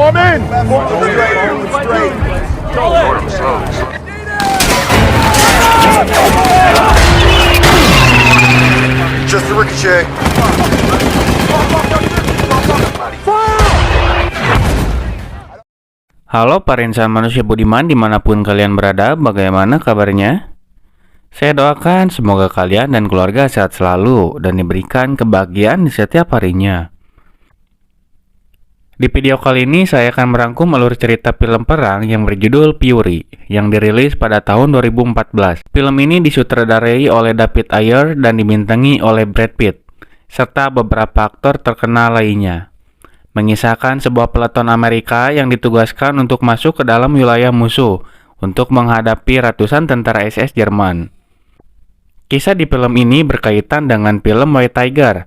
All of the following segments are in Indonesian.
Form in! Straight. Just a ricochet. Halo para insan manusia budiman dimanapun kalian berada, bagaimana kabarnya? Saya doakan semoga kalian dan keluarga sehat selalu dan diberikan kebahagiaan di setiap harinya. Di video kali ini saya akan merangkum alur cerita film perang yang berjudul Fury yang dirilis pada tahun 2014. Film ini disutradarai oleh David Ayer dan dibintangi oleh Brad Pitt serta beberapa aktor terkenal lainnya. Mengisahkan sebuah peleton Amerika yang ditugaskan untuk masuk ke dalam wilayah musuh untuk menghadapi ratusan tentara SS Jerman. Kisah di film ini berkaitan dengan film White Tiger,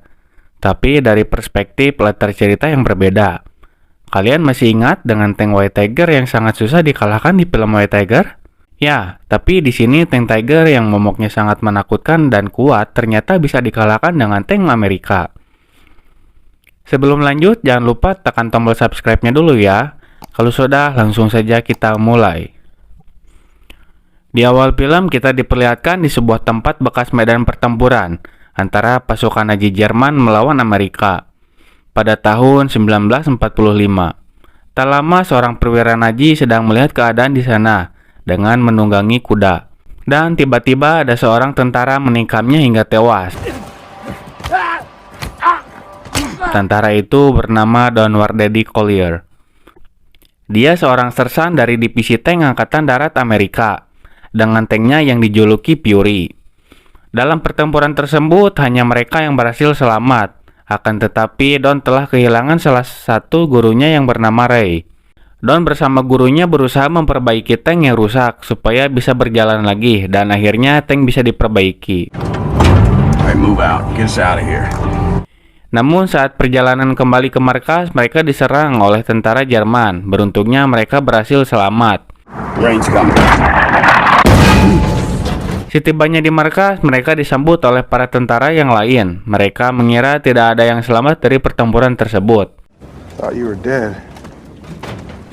tapi dari perspektif latar cerita yang berbeda. Kalian masih ingat dengan tank White Tiger yang sangat susah dikalahkan di film White Tiger? Ya, tapi di sini tank Tiger yang momoknya sangat menakutkan dan kuat ternyata bisa dikalahkan dengan tank Amerika. Sebelum lanjut, jangan lupa tekan tombol subscribe-nya dulu ya. Kalau sudah, langsung saja kita mulai. Di awal film kita diperlihatkan di sebuah tempat bekas medan pertempuran antara pasukan Nazi Jerman melawan Amerika pada tahun 1945. Tak lama seorang perwira Nazi sedang melihat keadaan di sana dengan menunggangi kuda. Dan tiba-tiba ada seorang tentara menikamnya hingga tewas. Tentara itu bernama Donward Daddy Collier. Dia seorang sersan dari divisi tank Angkatan Darat Amerika dengan tanknya yang dijuluki Fury. Dalam pertempuran tersebut hanya mereka yang berhasil selamat. Akan tetapi Don telah kehilangan salah satu gurunya yang bernama Ray. Don bersama gurunya berusaha memperbaiki tank yang rusak supaya bisa berjalan lagi dan akhirnya tank bisa diperbaiki. Alright, move out. Get us out of here. Namun saat perjalanan kembali ke markas, mereka diserang oleh tentara Jerman. Beruntungnya mereka berhasil selamat. Rain's coming. Setibanya di markas, mereka disambut oleh para tentara yang lain. Mereka mengira tidak ada yang selamat dari pertempuran tersebut. Thought you were dead.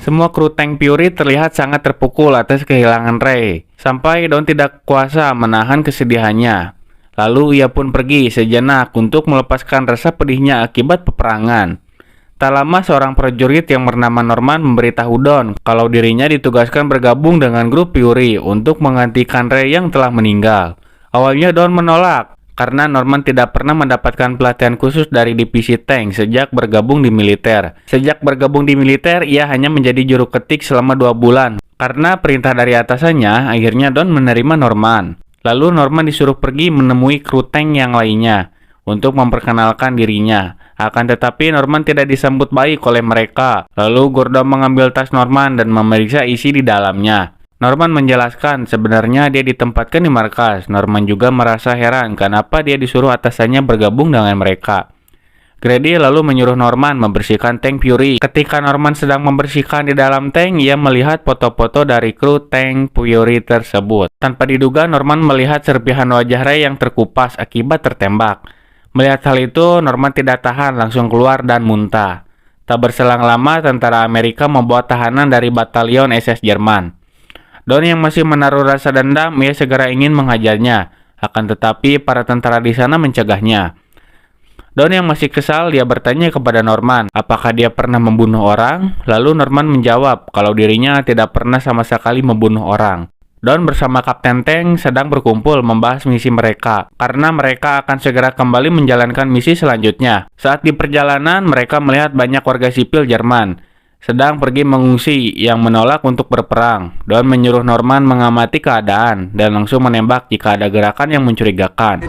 Semua kru tank Fury terlihat sangat terpukul atas kehilangan Ray, sampai Don tidak kuasa menahan kesedihannya. Lalu ia pun pergi sejenak untuk melepaskan rasa pedihnya akibat peperangan. Tak lama seorang prajurit yang bernama Norman memberitahu Don kalau dirinya ditugaskan bergabung dengan grup Fury untuk menggantikan Ray yang telah meninggal. Awalnya Don menolak karena Norman tidak pernah mendapatkan pelatihan khusus dari divisi tank sejak bergabung di militer. Sejak bergabung di militer, ia hanya menjadi juru ketik selama 2 bulan. Karena perintah dari atasannya, akhirnya Don menerima Norman. Lalu Norman disuruh pergi menemui kru tank yang lainnya untuk memperkenalkan dirinya. Akan tetapi Norman tidak disambut baik oleh mereka. Lalu Gordon mengambil tas Norman dan memeriksa isi di dalamnya. Norman menjelaskan sebenarnya dia ditempatkan di markas. Norman juga merasa heran kenapa dia disuruh atasannya bergabung dengan mereka. Grady lalu menyuruh Norman membersihkan tank Fury. Ketika Norman sedang membersihkan di dalam tank, ia melihat foto-foto dari kru tank Fury tersebut. Tanpa diduga, Norman melihat serpihan wajah Ray yang terkupas akibat tertembak. Melihat hal itu, Norman tidak tahan, langsung keluar dan muntah. Tak berselang lama, tentara Amerika membawa tahanan dari batalion SS Jerman. Don yang masih menaruh rasa dendam, ia segera ingin menghajarnya. Akan tetapi, para tentara di sana mencegahnya. Don yang masih kesal, dia bertanya kepada Norman, apakah dia pernah membunuh orang? Lalu Norman menjawab kalau dirinya tidak pernah sama sekali membunuh orang. Don bersama Kapten Tank sedang berkumpul membahas misi mereka, karena mereka akan segera kembali menjalankan misi selanjutnya. Saat di perjalanan, mereka melihat banyak warga sipil Jerman sedang pergi mengungsi yang menolak untuk berperang. Don menyuruh Norman mengamati keadaan dan langsung menembak jika ada gerakan yang mencurigakan.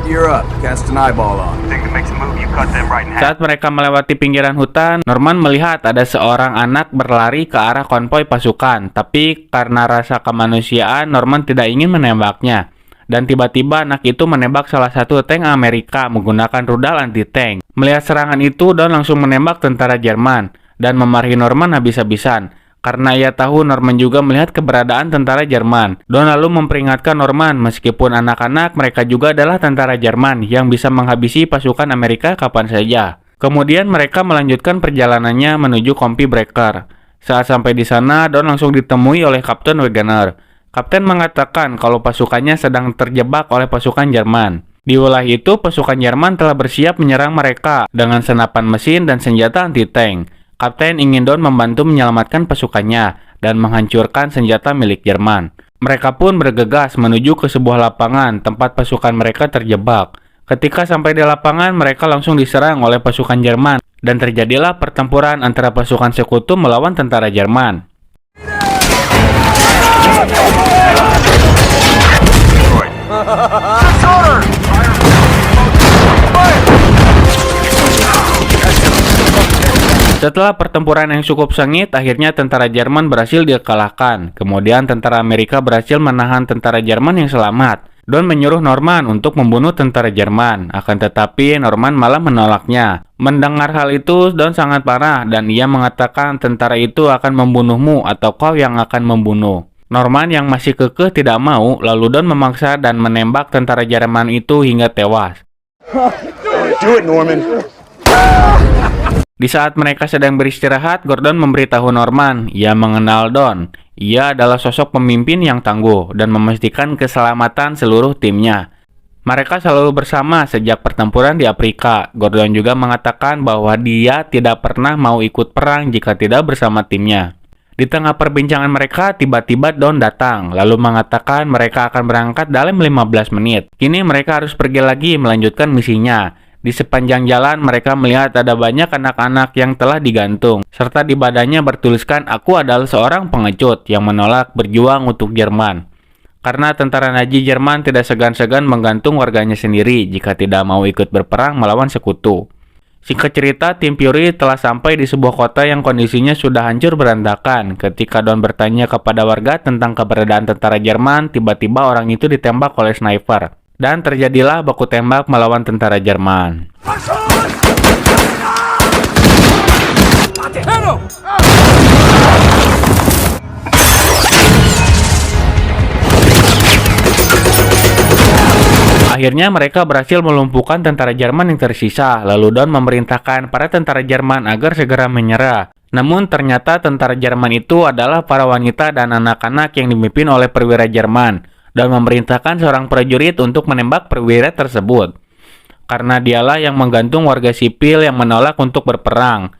Saat mereka melewati pinggiran hutan, Norman melihat ada seorang anak berlari ke arah konvoi pasukan, tapi karena rasa kemanusiaan, Norman tidak ingin menembaknya. Dan tiba-tiba anak itu menembak salah satu tank Amerika menggunakan rudal anti-tank. Melihat serangan itu, Don langsung menembak tentara Jerman dan memarahi Norman habis-habisan. Karena ia tahu Norman juga melihat keberadaan tentara Jerman. Don lalu memperingatkan Norman, meskipun anak-anak, mereka juga adalah tentara Jerman yang bisa menghabisi pasukan Amerika kapan saja. Kemudian mereka melanjutkan perjalanannya menuju Compi Breaker. Saat sampai di sana, Don langsung ditemui oleh Kapten Wegener. Kapten mengatakan kalau pasukannya sedang terjebak oleh pasukan Jerman. Di wilayah itu, pasukan Jerman telah bersiap menyerang mereka dengan senapan mesin dan senjata anti-tank. Kapten ingin Don membantu menyelamatkan pasukannya dan menghancurkan senjata milik Jerman. Mereka pun bergegas menuju ke sebuah lapangan tempat pasukan mereka terjebak. Ketika sampai di lapangan, mereka langsung diserang oleh pasukan Jerman dan terjadilah pertempuran antara pasukan sekutu melawan tentara Jerman. Setelah pertempuran yang cukup sengit, akhirnya tentara Jerman berhasil dikalahkan. Kemudian tentara Amerika berhasil menahan tentara Jerman yang selamat. Don menyuruh Norman untuk membunuh tentara Jerman, akan tetapi Norman malah menolaknya. Mendengar hal itu, Don sangat marah dan ia mengatakan tentara itu akan membunuhmu atau kau yang akan membunuh. Norman yang masih kekeh tidak mau, lalu Don memaksa dan menembak tentara Jerman itu hingga tewas. Do it, Norman. Di saat mereka sedang beristirahat, Gordon memberitahu Norman, ia mengenal Don. Ia adalah sosok pemimpin yang tangguh dan memastikan keselamatan seluruh timnya. Mereka selalu bersama sejak pertempuran di Afrika. Gordon juga mengatakan bahwa dia tidak pernah mau ikut perang jika tidak bersama timnya. Di tengah perbincangan mereka, tiba-tiba Don datang, lalu mengatakan mereka akan berangkat dalam 15 menit. Kini mereka harus pergi lagi melanjutkan misinya. Di sepanjang jalan, mereka melihat ada banyak anak-anak yang telah digantung, serta di badannya bertuliskan, "Aku adalah seorang pengecut yang menolak berjuang untuk Jerman." Karena tentara Nazi Jerman tidak segan-segan menggantung warganya sendiri jika tidak mau ikut berperang melawan sekutu. Singkat cerita, tim Fury telah sampai di sebuah kota yang kondisinya sudah hancur berantakan. Ketika Don bertanya kepada warga tentang keberadaan tentara Jerman, tiba-tiba orang itu ditembak oleh sniper. Dan terjadilah baku tembak melawan tentara Jerman. Akhirnya mereka berhasil melumpuhkan tentara Jerman yang tersisa. Lalu Don memerintahkan para tentara Jerman agar segera menyerah. Namun ternyata tentara Jerman itu adalah para wanita dan anak-anak yang dipimpin oleh perwira Jerman, dan memerintahkan seorang prajurit untuk menembak perwira tersebut. Karena dialah yang menggantung warga sipil yang menolak untuk berperang.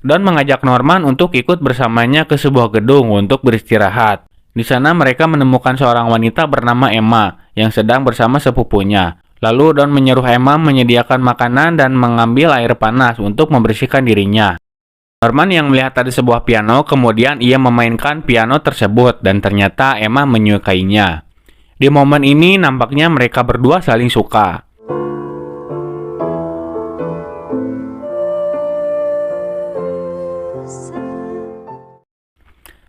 Don mengajak Norman untuk ikut bersamanya ke sebuah gedung untuk beristirahat. Di sana mereka menemukan seorang wanita bernama Emma yang sedang bersama sepupunya. Lalu Don menyuruh Emma menyediakan makanan dan mengambil air panas untuk membersihkan dirinya. Norman yang melihat ada sebuah piano, kemudian ia memainkan piano tersebut dan ternyata Emma menyukainya. Di momen ini nampaknya mereka berdua saling suka.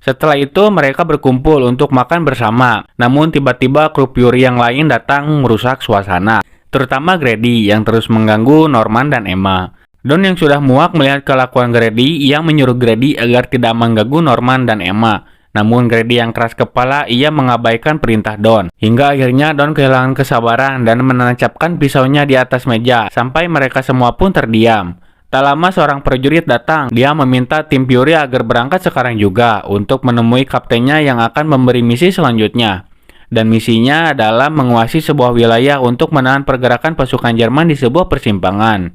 Setelah itu mereka berkumpul untuk makan bersama. Namun tiba-tiba kru Fury yang lain datang merusak suasana, terutama Grady yang terus mengganggu Norman dan Emma. Don yang sudah muak melihat kelakuan Grady, ia menyuruh Grady agar tidak mengganggu Norman dan Emma. Namun Grady yang keras kepala, ia mengabaikan perintah Don. Hingga akhirnya Don kehilangan kesabaran dan menancapkan pisaunya di atas meja, sampai mereka semua pun terdiam. Tak lama seorang prajurit datang. Dia meminta tim Fury agar berangkat sekarang juga untuk menemui kaptennya yang akan memberi misi selanjutnya. Dan misinya adalah menguasai sebuah wilayah untuk menahan pergerakan pasukan Jerman di sebuah persimpangan.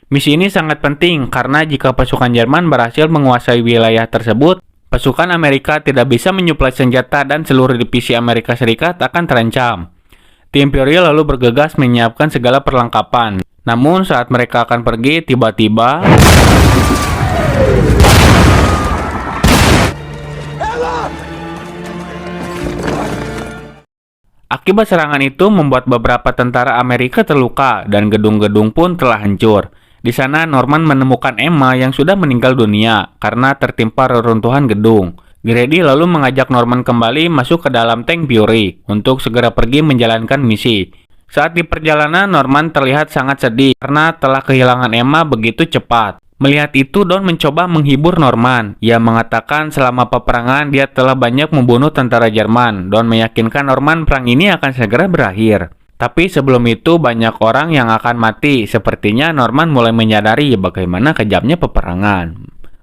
Misi ini sangat penting karena jika pasukan Jerman berhasil menguasai wilayah tersebut, pasukan Amerika tidak bisa menyuplai senjata dan seluruh divisi Amerika Serikat akan terancam. Tim Fury lalu bergegas menyiapkan segala perlengkapan. Namun saat mereka akan pergi, tiba-tiba akibat serangan itu membuat beberapa tentara Amerika terluka dan gedung-gedung pun telah hancur. Di sana Norman menemukan Emma yang sudah meninggal dunia karena tertimpa reruntuhan gedung. Grady lalu mengajak Norman kembali masuk ke dalam tank Fury untuk segera pergi menjalankan misi. Saat di perjalanan, Norman terlihat sangat sedih karena telah kehilangan Emma begitu cepat. Melihat itu, Don mencoba menghibur Norman. Ia mengatakan selama peperangan dia telah banyak membunuh tentara Jerman. Don meyakinkan Norman perang ini akan segera berakhir. Tapi sebelum itu banyak orang yang akan mati. Sepertinya Norman mulai menyadari bagaimana kejamnya peperangan.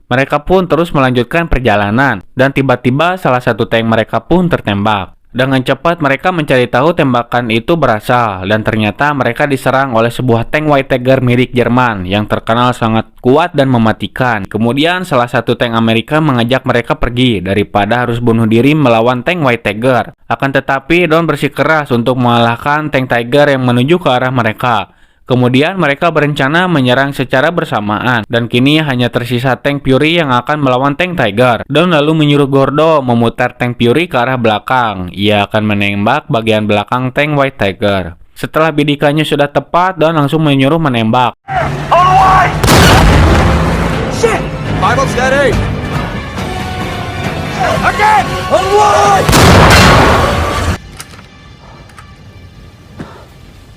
Mereka pun terus melanjutkan perjalanan, dan tiba-tiba salah satu tank mereka pun tertembak. Dengan cepat mereka mencari tahu tembakan itu berasal, dan ternyata mereka diserang oleh sebuah tank White Tiger milik Jerman yang terkenal sangat kuat dan mematikan. Kemudian salah satu tank Amerika mengajak mereka pergi daripada harus bunuh diri melawan tank White Tiger. Akan tetapi Don bersikeras untuk mengalahkan tank Tiger yang menuju ke arah mereka. Kemudian mereka berencana menyerang secara bersamaan, dan kini hanya tersisa tank Fury yang akan melawan tank Tiger. Don lalu menyuruh Gordo memutar tank Fury ke arah belakang. Ia akan menembak bagian belakang tank White Tiger. Setelah bidikannya sudah tepat, Don langsung menyuruh menembak. Shit! Bible steady! Again!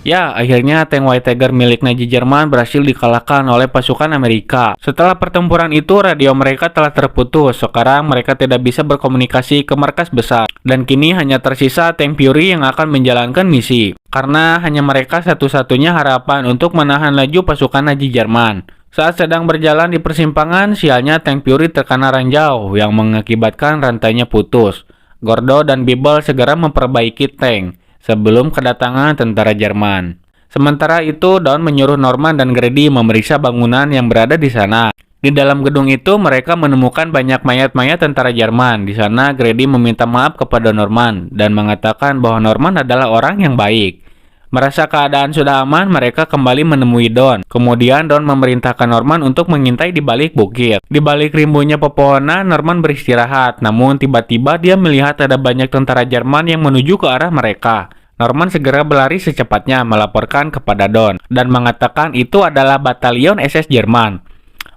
Ya, akhirnya tank White Tiger milik Nazi Jerman berhasil dikalahkan oleh pasukan Amerika. Setelah pertempuran itu, radio mereka telah terputus. Sekarang mereka tidak bisa berkomunikasi ke markas besar. Dan kini hanya tersisa tank Fury yang akan menjalankan misi. Karena hanya mereka satu-satunya harapan untuk menahan laju pasukan Nazi Jerman. Saat sedang berjalan di persimpangan, sialnya tank Fury terkena ranjau yang mengakibatkan rantainya putus. Gordo dan Bible segera memperbaiki tank sebelum kedatangan tentara Jerman. Sementara itu, Don menyuruh Norman dan Grady memeriksa bangunan yang berada di sana. Di dalam gedung itu, mereka menemukan banyak mayat-mayat tentara Jerman. Di sana, Grady meminta maaf kepada Norman dan mengatakan bahwa Norman adalah orang yang baik. Merasa keadaan sudah aman, mereka kembali menemui Don. Kemudian Don memerintahkan Norman untuk mengintai di balik bukit. Di balik rimbunnya pepohonan, Norman beristirahat. Namun tiba-tiba dia melihat ada banyak tentara Jerman yang menuju ke arah mereka. Norman segera berlari secepatnya melaporkan kepada Don dan mengatakan itu adalah batalion SS Jerman.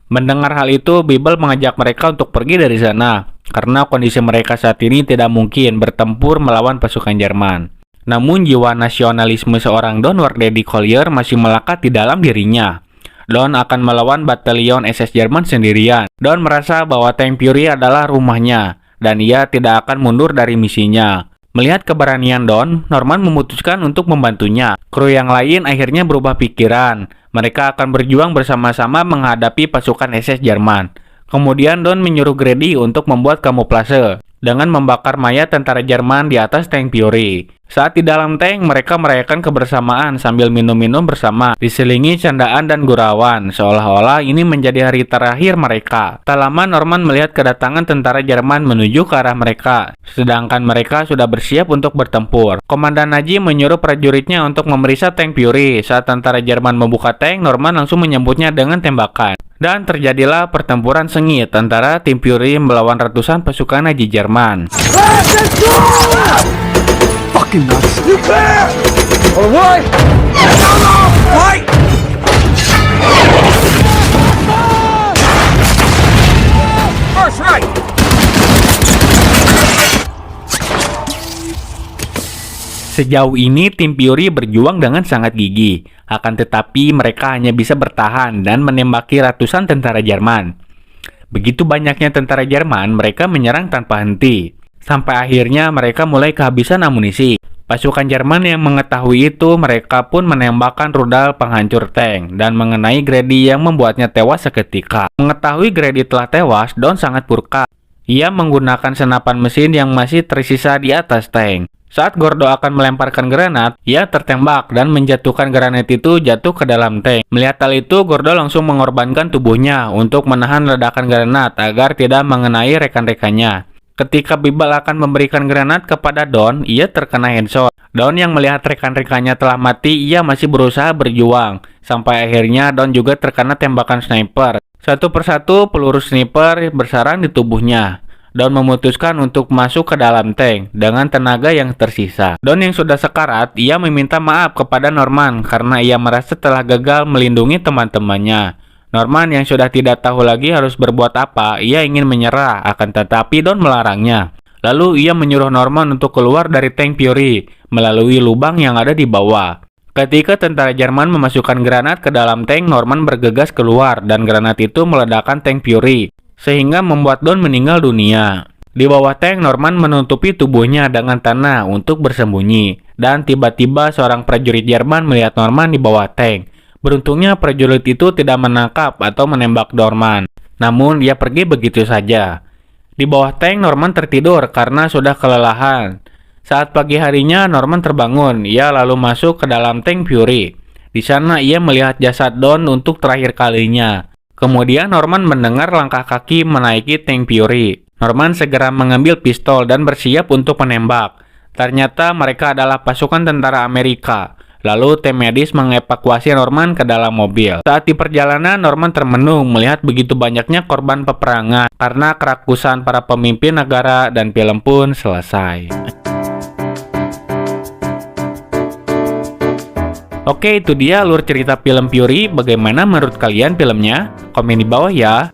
Mendengar hal itu, Bible mengajak mereka untuk pergi dari sana karena kondisi mereka saat ini tidak mungkin bertempur melawan pasukan Jerman. Namun jiwa nasionalisme seorang Don Wardley Collier masih melekat di dalam dirinya. Don akan melawan batalion SS Jerman sendirian. Don merasa bahwa tank Fury adalah rumahnya dan ia tidak akan mundur dari misinya. Melihat keberanian Don, Norman memutuskan untuk membantunya. Kru yang lain akhirnya berubah pikiran. Mereka akan berjuang bersama-sama menghadapi pasukan SS Jerman. Kemudian Don menyuruh Grady untuk membuat kamuflase dengan membakar mayat tentara Jerman di atas tank Fury. Saat di dalam tank, mereka merayakan kebersamaan sambil minum-minum bersama, diselingi candaan dan gurauan, seolah-olah ini menjadi hari terakhir mereka. Tak lama Norman melihat kedatangan tentara Jerman menuju ke arah mereka, sedangkan mereka sudah bersiap untuk bertempur. Komandan Nazi menyuruh prajuritnya untuk memeriksa tank Fury. Saat tentara Jerman membuka tank, Norman langsung menyambutnya dengan tembakan. Dan terjadilah pertempuran sengit antara tim Fury melawan ratusan pasukan Nazi Jerman. Fucking nuts. You clear! All right! Right! First right! Sejauh ini tim Fury berjuang dengan sangat gigih, akan tetapi mereka hanya bisa bertahan dan menembaki ratusan tentara Jerman. Begitu banyaknya tentara Jerman, mereka menyerang tanpa henti. Sampai akhirnya mereka mulai kehabisan amunisi. Pasukan Jerman yang mengetahui itu, mereka pun menembakkan rudal penghancur tank dan mengenai Grady yang membuatnya tewas seketika. Mengetahui Grady telah tewas, Don sangat murka. Ia menggunakan senapan mesin yang masih tersisa di atas tank. Saat Gordo akan melemparkan granat, ia tertembak dan menjatuhkan granat itu jatuh ke dalam tank. Melihat hal itu, Gordo langsung mengorbankan tubuhnya untuk menahan ledakan granat agar tidak mengenai rekan-rekannya. Ketika Bible akan memberikan granat kepada Don, ia terkena headshot. Don yang melihat rekan-rekannya telah mati, ia masih berusaha berjuang. Sampai akhirnya Don juga terkena tembakan sniper. Satu persatu peluru sniper bersarang di tubuhnya. Don memutuskan untuk masuk ke dalam tank dengan tenaga yang tersisa. Don yang sudah sekarat, ia meminta maaf kepada Norman karena ia merasa telah gagal melindungi teman-temannya. Norman yang sudah tidak tahu lagi harus berbuat apa, ia ingin menyerah, akan tetapi Don melarangnya. Lalu ia menyuruh Norman untuk keluar dari tank Fury melalui lubang yang ada di bawah. Ketika tentara Jerman memasukkan granat ke dalam tank, Norman bergegas keluar dan granat itu meledakkan tank Fury, sehingga membuat Don meninggal dunia. Di bawah tank, Norman menutupi tubuhnya dengan tanah untuk bersembunyi. Dan tiba-tiba seorang prajurit Jerman melihat Norman di bawah tank. Beruntungnya prajurit itu tidak menangkap atau menembak Norman. Namun dia pergi begitu saja. Di bawah tank, Norman tertidur karena sudah kelelahan. Saat pagi harinya, Norman terbangun. Ia lalu masuk ke dalam tank Fury. Di sana ia melihat jasad Don untuk terakhir kalinya. Kemudian Norman mendengar langkah kaki menaiki tank Fury. Norman segera mengambil pistol dan bersiap untuk menembak. Ternyata mereka adalah pasukan tentara Amerika. Lalu tim medis mengevakuasi Norman ke dalam mobil. Saat di perjalanan, Norman termenung melihat begitu banyaknya korban peperangan karena kerakusan para pemimpin negara, dan film pun selesai. Oke, itu dia alur cerita film Fury. Bagaimana menurut kalian filmnya? Komen di bawah ya.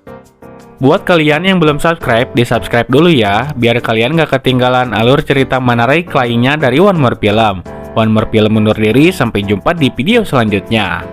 Buat kalian yang belum subscribe, di-subscribe dulu ya, biar kalian gak ketinggalan alur cerita menarik lainnya dari One More Film. One More Film undur diri, sampai jumpa di video selanjutnya.